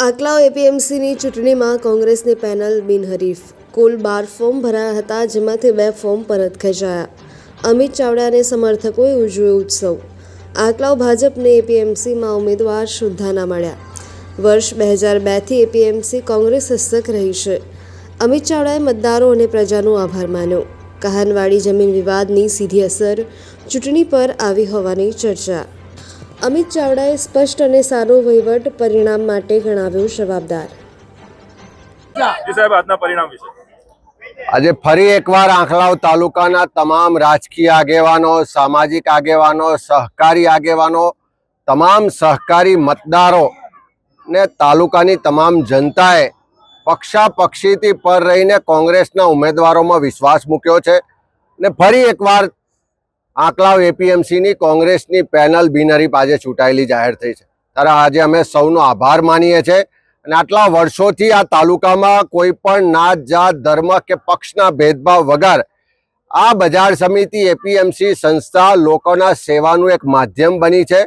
આકલાવ એપીએમસીની ચૂંટણીમાં કોંગ્રેસની પેનલ બિનહરીફ. કુલ 12 ફોર્મ ભરાયા હતા, જેમાંથી 2 ફોર્મ પરત ખેંચાયા. અમિત ચાવડાને સમર્થકોએ ઉજવ્યો ઉત્સવ. આકલાવ ભાજપને એપીએમસીમાં ઉમેદવાર સુદ્ધાના મળ્યા. વર્ષ 2002થી એપીએમસી કોંગ્રેસ હસ્તક રહી છે. અમિત ચાવડાએ મતદારો અને પ્રજાનો આભાર માન્યો. કહાનવાડી જમીન વિવાદની સીધી અસર ચૂંટણી પર આવી હોવાની ચર્ચા. અમિત ચાવડાએ સ્પષ્ટ અને સારો વહીવટ પરિણામ માટે ગણાવ્યો જવાબદાર. આજે ફરી એકવાર આંકલાવ તાલુકાના તમામ રાજકીય આગેવાનો, સામાજિક આગેવાનો, સહકારી આગેવાનો, તમામ સહકારી મતદારો ને તાલુકાની તમામ જનતાએ પક્ષાપક્ષીથી પર રહીને કોંગ્રેસના ઉમેદવારોમાં વિશ્વાસ મૂક્યો છે ને ફરી એકવાર આંકલાવ એપીએમસીની કોંગ્રેસની પેનલ બિનહરીફ આજે ચૂંટાયેલી જાહેર થઈ છે. ત્યારે આજે અમે સૌનો આભાર માનીએ છીએ અને આટલા વર્ષોથી આ તાલુકામાં કોઈ પણ નાત, જાત, ધર્મ કે પક્ષના ભેદભાવ વગર આ બજાર સમિતિ એપીએમસી સંસ્થા લોકોના સેવાનું એક માધ્યમ બની છે.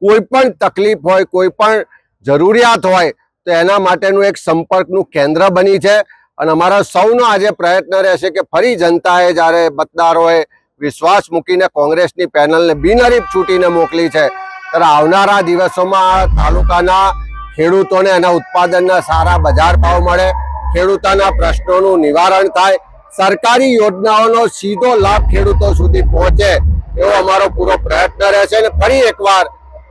કોઈ પણ તકલીફ હોય, કોઈ પણ જરૂરિયાત હોય તો એના માટેનું એક સંપર્કનું કેન્દ્ર બની છે અને અમારા સૌનો આજે પ્રયત્ન રહેશે કે ફરી જનતાએ જ્યારે મતદારોએ વિશ્વાસ મૂકીને કોંગ્રેસની પેનલને બિનહરીફ ચૂંટીને મોકલી છે ત્યારે આવનારા દિવસોમાં આ તાલુકાના ખેડૂતોને એના ઉત્પાદનના સારા બજાર ભાવ મળે, ખેડૂતોના પ્રશ્નોનું નિવારણ થાય, સરકારી યોજનાઓનો સીધો લાભ ખેડૂતો સુધી પહોંચે એવો અમારો પૂરો પ્રયત્ન રહેશે. અને ફરી એકવાર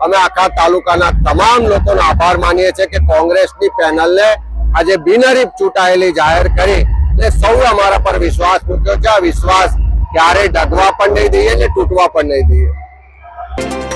અમે આખા તાલુકાના તમામ લોકોનો આભાર માનીએ છીએ કે કોંગ્રેસની પેનલને આજે બિનહરીફ ચૂંટાયેલી જાહેર કરી એટલે સૌએ અમારા પર વિશ્વાસ મૂક્યો છે. આ વિશ્વાસ ક્યારેય ડગવા પણ નહીં દઈએ ને તૂટવા પણ નહીં દઈએ.